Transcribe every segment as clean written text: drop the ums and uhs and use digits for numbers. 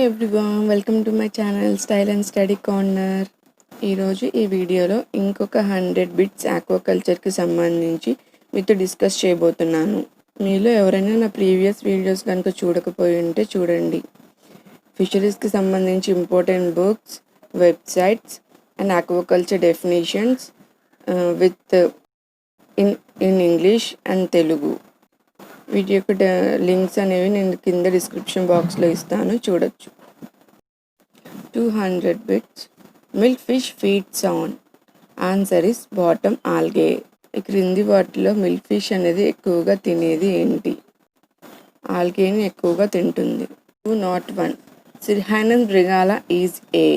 Everyone, welcome to my channel style and study corner. ఈరోజు ఈ వీడియోలో ఇంకొక 100 బిట్స్ ఆక్వాకల్చర్కి సంబంధించి మీతో డిస్కస్ చేయబోతున్నాను. మీలో ఎవరైనా నా ప్రీవియస్ వీడియోస్ కనుక చూడకపోయి ఉంటే చూడండి. ఫిషరీస్కి సంబంధించి important books, websites and aquaculture definitions with in English and Telugu. వీటి యొక్క లింక్స్ అనేవి నేను కింద డిస్క్రిప్షన్ బాక్స్లో ఇస్తాను, చూడొచ్చు. 200 bits. Milk fish feeds on. Answer is bottom algae. ఈ క్రింది వాటిలో మిల్క్ ఫిష్ అనేది ఎక్కువగా తినేది ఏంటి? ఆల్గేని ఎక్కువగా తింటుంది. 201. Cirrhinus mrigala is a.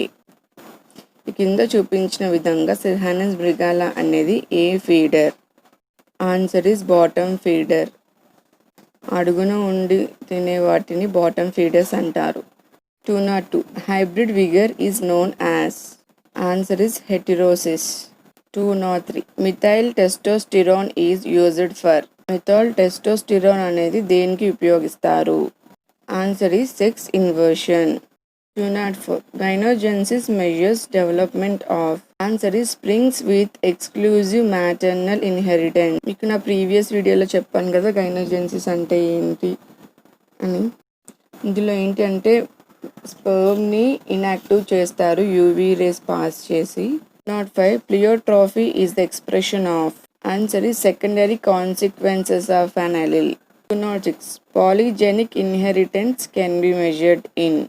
ఈ కింద చూపించిన విధంగా సిర్హానస్ బ్రిగాలా అనేది ఏ feeder? Answer is bottom feeder. అడుగున ఉండి తినే వాటిని బాటమ్ ఫీడర్స్ అంటారు. 202. Hybrid vigour is known as. Answer is heterosis. 203. Methyl testosterone is used for. Methyl testosterone అనేది దేనికి ఉపయోగిస్తారు? Answer is sex inversion. 204. Gynogenesis measures development of. Answer is springs with exclusive maternal inheritance. మీకు నా previous వీడియోలో చెప్పాను కదా గైనోజెన్సిస్ అంటే ఏంటి అని. ఇందులో ఏంటి అంటే స్పర్మ్ని ఇన్యాక్టివ్ చేస్తారు యూవీ రేస్ పాస్ చేసి. 205. Pleiotropy is the expression of. Answer is secondary consequences of an allele. 206. Polygenic inheritance can be measured in.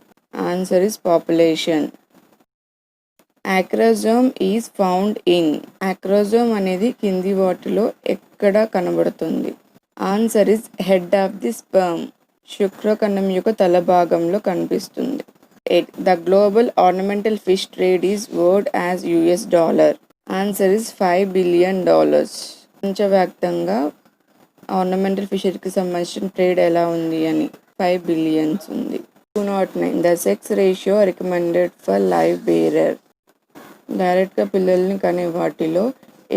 Answer is population. Acrosome is found in. Acrosome అనేది కింది వాటిలో ఎక్కడ కనబడుతుంది? Answer is head of the sperm. శుక్రకణం యొక్క తల భాగంలో కనిపిస్తుంది. 8. The global ornamental fish trade is worth as $. Answer is $5 billion. ప్రపంచవ్యాప్తంగా ఆర్నమెంటల్ ఫిషరీకి సంబంధించిన ట్రేడ్ ఎలా ఉంది అని 5 billion ఉంది. 209. The sex ratio recommended for live bearer. డైరెక్ట్గా పిల్లల్ని కనే వాటిలో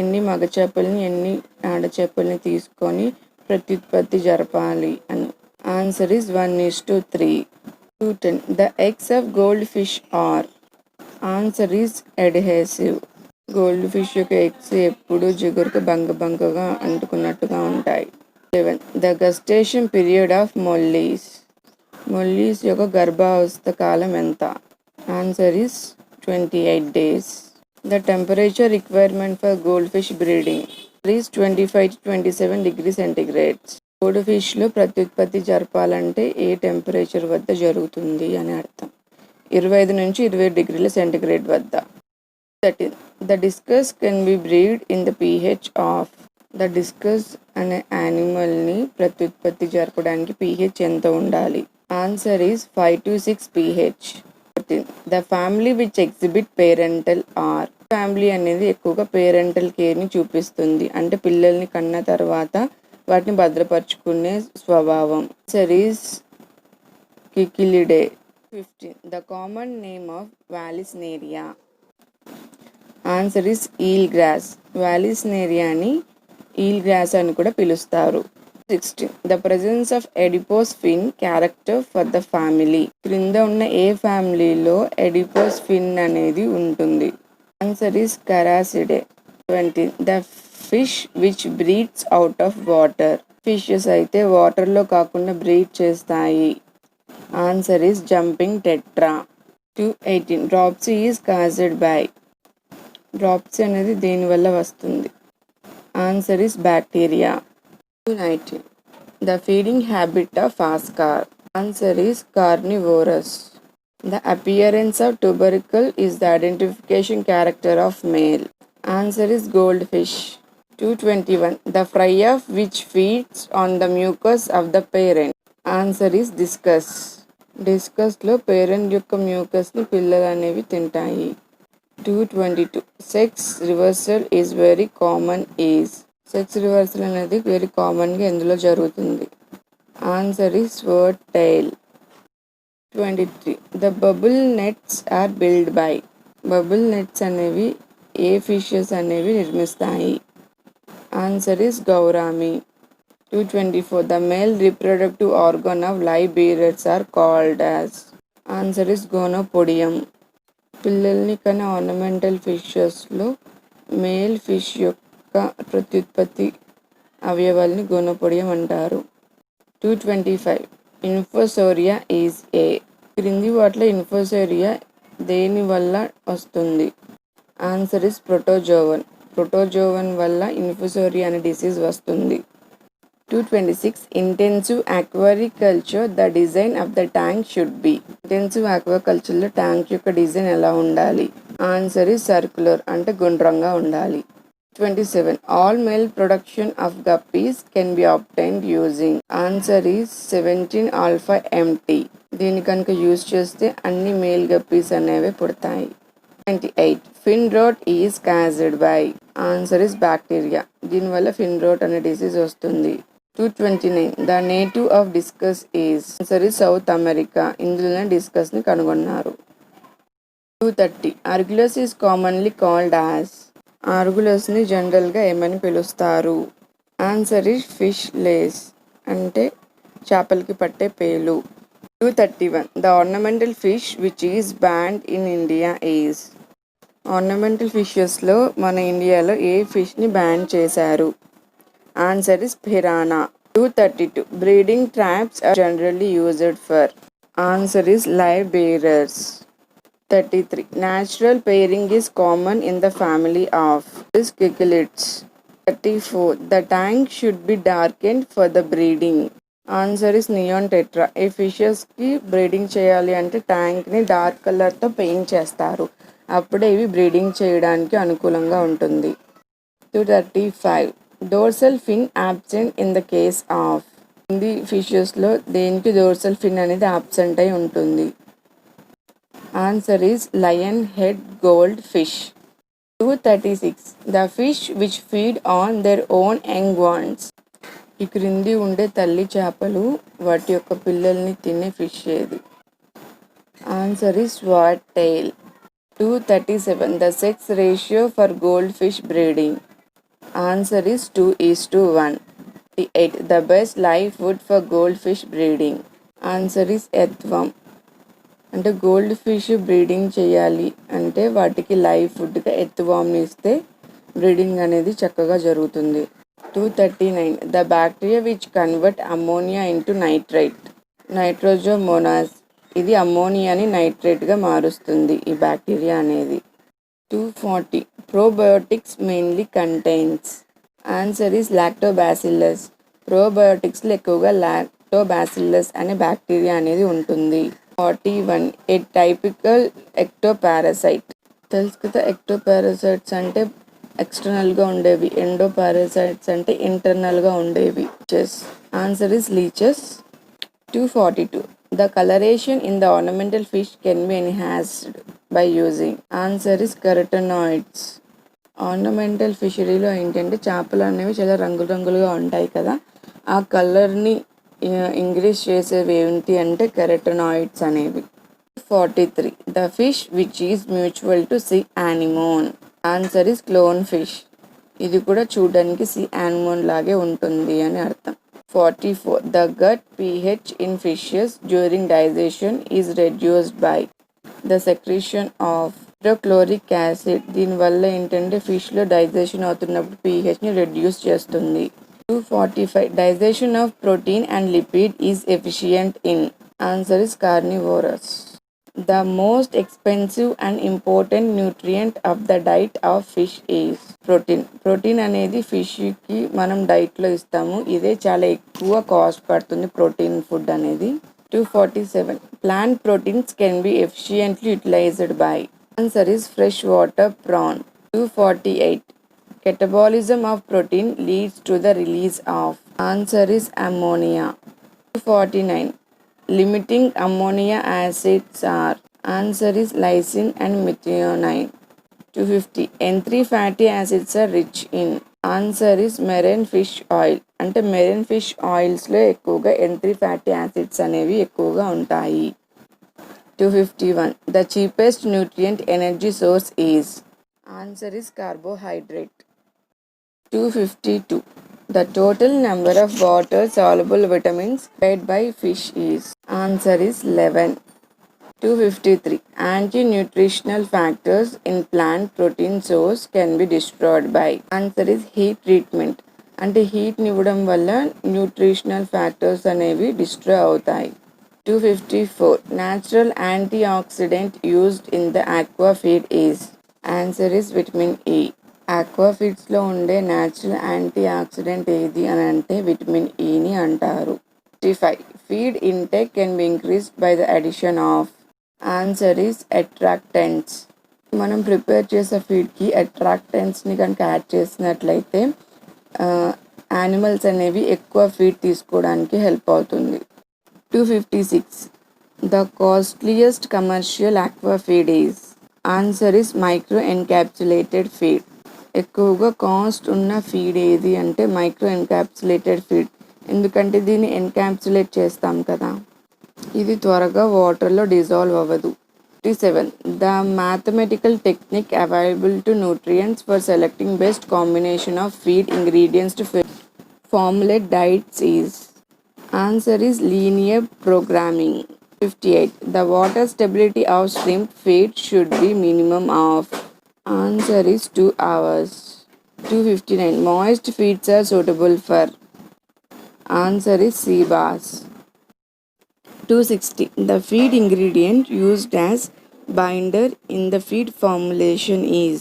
ఎన్ని మగ చేపల్ని ఎన్ని ఆడ చేపల్ని తీసుకొని ప్రత్యుత్పత్తి జరపాలి అని. Answer is 1:3. 210. The eggs of goldfish are. Answer is adhesive. Goldfish యొక్క ఎగ్స్ ఎప్పుడు జిగురుకు బంకగా అంటుకున్నట్టుగా ఉంటాయి. 11. The gestation period of mollies. Mollies యొక్క గర్భావస్థ కాలం ఎంత? Answer is 28 days. The temperature requirement for goldfish breeding is 25 to 27 degrees centigrade. గోల్డ్ ఫిష్లో ప్రత్యుత్పత్తి జరపాలంటే ఏ టెంపరేచర్ వద్ద జరుగుతుంది అని అర్థం. 25 నుంచి 27 degrees centigrade వద్ద. 13. The discus can be breed in the pH of. The discus అనే యానిమల్ని ప్రత్యుత్పత్తి జరపడానికి pH ఎంత ఉండాలి? Answer is 5 to 6 pH. 14. The family which exhibit parental or. Family అనేది ఎక్కువగా పేరెంటల్ కేర్ని చూపిస్తుంది, అంటే పిల్లల్ని కన్న తర్వాత వాటిని భద్రపరుచుకునే స్వభావం. Answer is Cichlidae. 15. The common name of Vallisneria. Answer is eel grass. వాలిస్నేరియాని ఈల్ గ్రాస్ అని కూడా పిలుస్తారు. 16. The presence of adipose fin character for the family. క్రింద ఉన్న ఏ ఫ్యామిలీలో ఎడిపోస్ ఫిన్ అనేది ఉంటుంది? Answer is Characidae. 20. The fish which breeds out of water. Fishes అయితే వాటర్లో కాకుండా బ్రీడ్ చేస్తాయి. Answer is jumping tetra. 218. Dropsy is caused by. Dropsy అనేది దేనివల్ల వస్తుంది? Answer is bacteria. 219. The feeding habit of oscar. Answer is carnivorous. The appearance of tubercle is the identification character of male. Answer is goldfish. 221. The fry of which feeds on the mucus of the parent. Answer is discus. డిస్కస్లో parent యొక్క మ్యూకస్ని పిల్లలు అనేవి తింటాయి. 222. Sex reversal is very common is. Sex reversal అనేది very కామన్గా ఎందులో జరుగుతుంది? Answer is swordtail. 23. The bubble nets are build by. Bubble nets అనేవి ఏ ఫిషెస్ అనేవి నిర్మిస్తాయి? Answer is gourami. 224. The male reproductive organ of live bearers are called as. Answer is gonopodium. పిల్లల్ని కనే ఆర్నమెంటల్ ఫిషెస్లో మేల్ ఫిష్ యొక్క ప్రత్యుత్పత్తి అవయవాల్ని గోనోపోడియం అంటారు. 225. ఇన్ఫోసోరియా is a. క్రింది వాటిలో ఇన్ఫోసోరియా దేని వల్ల వస్తుంది? Answer is protozoan. ప్రోటోజోవన్ వల్ల ఇన్ఫోసోరియా అనే డిసీజ్ వస్తుంది. 226. Intensive aquaculture the design of the tank should be. Intensive ఆక్వాకల్చర్లో ట్యాంక్ యొక్క డిజైన్ ఎలా ఉండాలి? ఆన్సర్ ఇస్ సర్క్యులర్, అంటే గుండ్రంగా ఉండాలి. 27. All male production of guppies can be obtained using. Answer is 17 alpha MT. దీన్ని కనుక యూజ్ చేస్తే అన్ని మేల్ గప్పీస్ అనేవి పుడతాయి. 28. Fin rot is caused by. Answer is bacteria. దీనివల్ల ఫిన్ రోట్ అనే డిసీజ్ వస్తుంది. 229. The native of discus is. Answer is South America. ఇందులోనే డిస్కస్ని కనుగొన్నారు. 230. Argulus is commonly called as. ఆర్గులస్ని జనరల్గా ఏమని పిలుస్తారు? ఆన్సర్ ఇస్ ఫిష్ లేస్, అంటే చేపలకి పట్టే పేలు. 231. The ornamental fish which is banned in India is. Ornamental ఫిషెస్లో మన ఇండియాలో ఏ ఫిష్ని బ్యాన్ చేశారు? Answer is piranha. 232. Breeding traps are generally used for. Answer is live bearers. 33. Natural pairing is common in the family of cichlids. 34. The tank should be darkened for the breeding. Answer is neon tetra. ఈ ఫిషెస్కి breeding చేయాలి అంటే ట్యాంక్ని dark కలర్తో paint చేస్తారు. అప్పుడే ఇవి breeding చేయడానికి అనుకూలంగా ఉంటుంది. 235. Dorsal fin absent in the case of. కింది ఫిషెస్లో దేనికి డోర్సల్ ఫిన్ అనేది యాబ్సెంట్ అయి ఉంటుంది? Answer is lion head gold fish. 236. The fish which feed on their own young ones. ఈ క్రింది ఉండే తల్లి చేపలు వాటి యొక్క పిల్లల్ని తినే ఫిష్ ఏది? Answer is swat tail. 237. The sex ratio for goldfish breeding. Answer is 2:1. 8. The best live food for goldfish breeding. Answer is ఎర్త్వామ్. అంటే గోల్డ్ ఫిష్ బ్రీడింగ్ చేయాలి అంటే వాటికి లైవ్ ఫుడ్గా ఎర్త్వామ్ని ఇస్తే బ్రీడింగ్ అనేది చక్కగా జరుగుతుంది. 239. The bacteria which convert ammonia into nitrite. Nitrosomonas. ఇది అమ్మోనియాని నైట్రేట్గా మారుస్తుంది ఈ బ్యాక్టీరియా అనేది. 240. Probiotics mainly contains. Answer is lactobacillus. ప్రోబయోటిక్స్లో ఎక్కువగా లాక్టోబాసిల్లస్ అనే బ్యాక్టీరియా అనేది ఉంటుంది. 41. A typical ectoparasite. తెలుసు కదా, ఎక్టోపారాసైట్స్ అంటే ఎక్స్టర్నల్గా ఉండేవి, ఎండోపారాసైట్స్ అంటే ఇంటర్నల్గా ఉండేవి. Answer is leeches. 242. The colouration in the ornamental fish can be enhanced by using. Answer is carotenoids. Ornamental ఫిషరీలో ఏంటంటే చేపలు అనేవి చాలా రంగురంగులుగా ఉంటాయి కదా, ఆ కలర్ని ఇంక్రీజ్ చేసేవి ఏంటి అంటే కెరటనాయిడ్స్ అనేవి. 43. The fish which is mutual to sea anemone. Answer is clown fish. ఇది కూడా చూడడానికి సీ యానిమోన్ లాగే ఉంటుంది అని అర్థం. 44. The gut pH in fishes during digestion is reduced by the secretion of hydrochloric acid. దీనివల్ల ఏంటంటే ఫిష్లో డైజెషన్ అవుతున్నప్పుడు pHని రెడ్యూస్ చేస్తుంది. 245. Digestion of protein and lipid is efficient in. Answer is carnivorous. The most expensive and important nutrient of the diet of fish is protein. Protein అనేది ఫిష్కి మనం డైట్లో ఇస్తాము, ఇదే చాలా ఎక్కువ కాస్ట్ పడుతుంది ప్రోటీన్ ఫుడ్ అనేది. 247. Plant proteins can be efficiently utilized by. Answer is fresh water prawn. 248. Catabolism of protein leads to the release of. Answer is ammonia. 249. Limiting ammonia acids are. Answer is lysine and methionine. 250. N3 fatty acids are rich in. Answer is marine fish oil. అంటే marine fish ఆయిల్స్లో ఎక్కువగా N3 fatty acids అనేవి ఎక్కువగా ఉంటాయి. 251. The cheapest nutrient energy source is. Answer is carbohydrate. 252. The total number of water soluble vitamins fed by fish is. Answer is 11. 253. Anti-nutritional factors in plant protein source can be destroyed by. Answer is heat treatment. అంటే హీట్ని ఇవ్వడం వల్ల nutritional factors అనేవి destroy అవుతాయి. 254. Natural antioxidant used in the aqua feed is. Answer is vitamin E. Aqua ఫీడ్స్లో ఉండే natural anti oxidant ఏది అని అంటే విటమిన్ ఈని అంటారు. 55. Feed intake can be increased by the addition of. Answer is attractants. మనం prepare చేసే ఫీడ్కి అట్రాక్టెంట్స్ని కనుక యాడ్ చేసినట్లయితే యానిమల్స్ అనేవి ఎక్కువ ఫీడ్ తీసుకోవడానికి హెల్ప్ అవుతుంది. 256. The costliest commercial aqua feed is. Answer is micro encapsulated feed. ఎక్కువగా కాస్ట్ ఉన్న ఫీడ్ ఏది అంటే మైక్రో ఎన్క్యాప్సులేటెడ్ ఫీడ్. ఎందుకంటే దీన్ని ఎన్క్యాప్సులేట్ చేస్తాం కదా, ఇది త్వరగా వాటర్లో డిజాల్వ్ అవ్వదు. 57. The mathematical technique available to nutrients for selecting best combination of feed ingredients to formulate diets is. Answer is linear programming. 58. The water stability of shrimp feed should be minimum of. Answer is 2 hours. 259. Moist feeds are suitable for. Answer is sea bass. 260. The feed ingredient used as binder in the feed formulation is.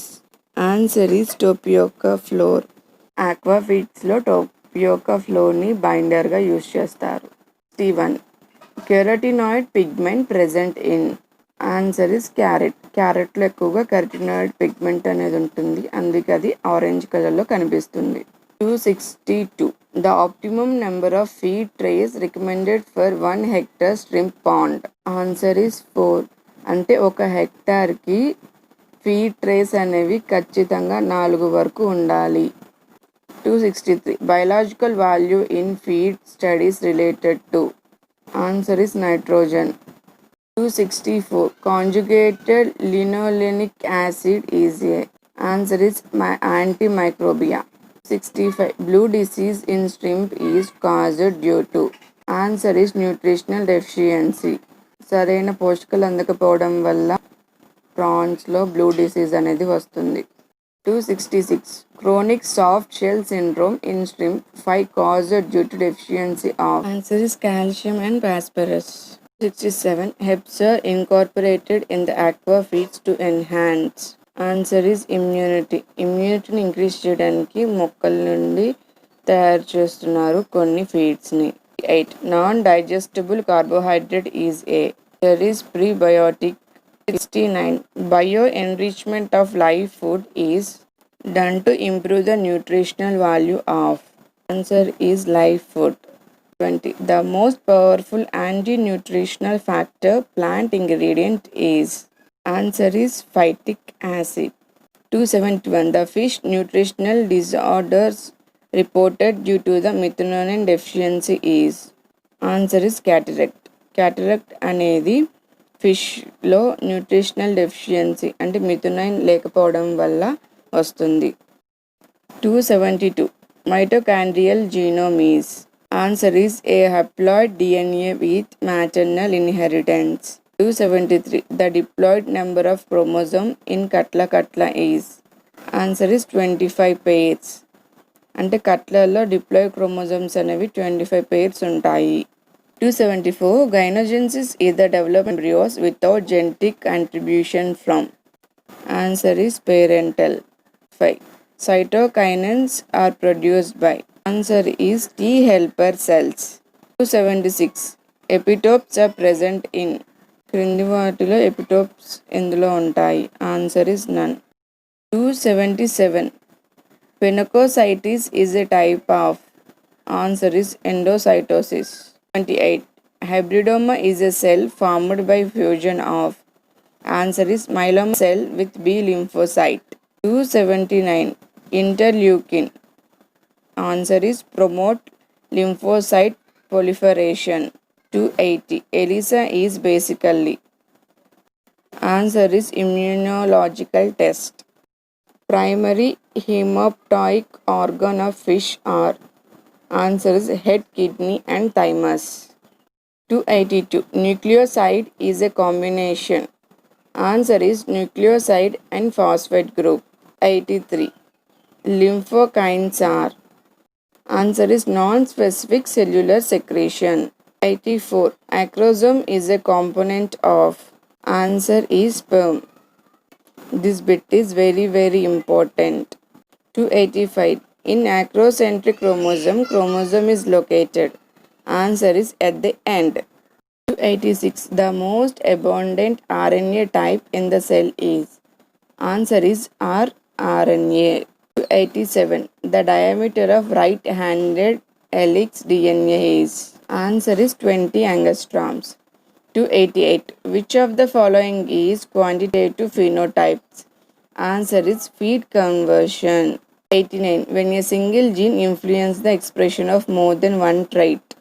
Answer is tapioca flour. Aqua ఫీడ్స్లో tapioca ఫ్లోర్ని బైండర్గా use చేస్తారు. 61. Carotenoid pigment present in. Answer is carrot. క్యారెట్లో ఎక్కువగా carotenoid pigment అనేది ఉంటుంది, అందుకే అది ఆరెంజ్ కలర్లో కనిపిస్తుంది. 262. The optimum number of feed trays recommended for 1 hectare shrimp pond. Answer is 4. అంటే 1 హెక్టార్కి ఫీడ్ ట్రేస్ అనేవి ఖచ్చితంగా 4 వరకు ఉండాలి. 263. Biological value in feed studies related to. Answer is nitrogen. 264. Conjugated linolenic acid is a. Answer is antimicrobial. 65. Blue disease in shrimp is caused due to. Answer is nutritional deficiency. సరైన పోషకాలు అందకపోవడం వల్ల ప్రాన్స్లో blue disease అనేది వస్తుంది. 266. Chronic soft shell syndrome in shrimp 5 caused due to deficiency of. Answer is calcium and phosphorus. 67. Herbs are incorporated in the aqua feeds to enhance. Answer is immunity. ఇమ్యూనిటీని increase చేయడానికి మొక్కల నుండి తయారు చేస్తున్నారు కొన్ని ఫీడ్స్ని. 8. Non digestible carbohydrate is a. There is prebiotic. 69. Bio enrichment of live food is done to improve the nutritional value of. Answer is live food. 20. The most powerful anti-nutritional factor plant ingredient is. Answer is phytic acid. 271. The fish nutritional disorders reported due to the methionine deficiency is. Answer is cataract. Cataract అనేది ఫిష్లో nutritional deficiency అంటే మిథునైన్ లేకపోవడం వల్ల వస్తుంది. 272. Mitochondrial genome is. Answer is a haploid DNA with maternal inheritance. 273. The diploid number of chromosome in Katla is. Answer is 25 pairs. అంటే కట్లలో diploid chromosomes అనేవి 25 pairs ఉంటాయి. 274. Gynogenesis is the development of embryos without genetic contribution from. Answer is parental. 5. Cytokinins are produced by. Answer is T helper cells. 276. Epitopes are present in. క్రింది వాటిలో epitopes ఎందులో ఉంటాయి? Answer is none. 277. Penocytis is a type of. Answer is endocytosis. 28. Hybridoma is a cell formed by fusion of. Answer is myeloma cell with B lymphocyte. 279. Interleukin. Answer is promote lymphocyte proliferation. 280. ELISA is basically. Answer is immunological test. Primary hematopoietic organ of fish are. Answer is head, kidney and thymus. 282. Nucleoside is a combination. Answer is nucleoside and phosphate group. 83. Lymphokines are. Answer is non-specific cellular secretion. 84. Acrosome is a component of. Answer is sperm. This bit is very important. 285. In acrocentric chromosome is located. Answer is at the end. 286. The most abundant RNA type in the cell is. Answer is rRNA. 287. The diameter of right-handed helix DNA is. Answer is 20 angstroms. 288. Which of the following is quantitative phenotypes? Answer is feed conversion. 89. When a single gene influences the expression of more than one trait,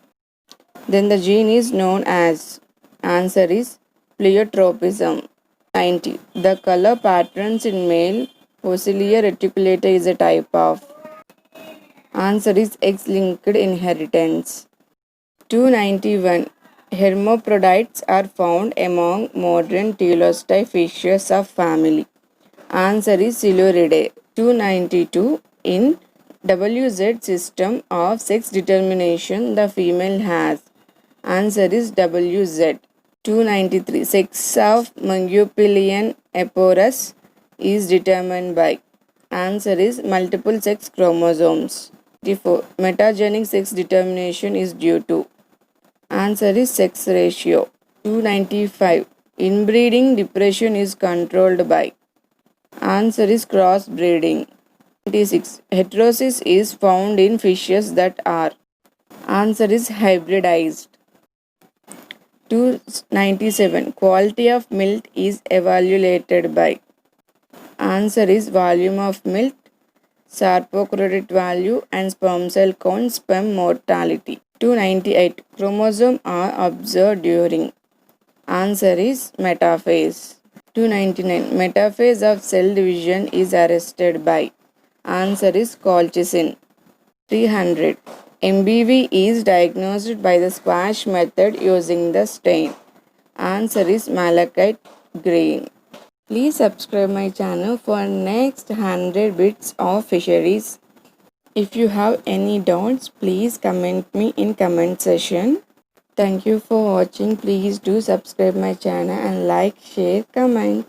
then the gene is known as. Answer is pleiotropism. 90. The color patterns in male Pocillia reticulata is a type of. Answer is X-linked inheritance. 291. Hermaphrodites are found among modern teleostei fishes of family. Answer is Siluridae. 292. In WZ system of sex determination, the female has. Answer is WZ. 293. Sex of Mangupilian eporus is determined by. Answer is multiple sex chromosomes. 84. Metagenic sex determination is due to. Answer is sex ratio. 295. Inbreeding depression is controlled by. Answer is crossbreeding. 96. Heterosis is found in fishes that are. Answer is hybridized. 297. Quality of milk is evaluated by. Answer is volume of milk, sarcoporotic value, and sperm cell count, sperm mortality. 298. Chromosome are observed during. Answer is metaphase. 299. Metaphase of cell division is arrested by. Answer is colchicine. 300. MBV is diagnosed by the squash method using the stain. Answer is malachite green. Please subscribe my channel for next 100 bits of fisheries. If you have any doubts, please comment me in comment section. Thank you for watching. Please do subscribe my channel and like, share, comment.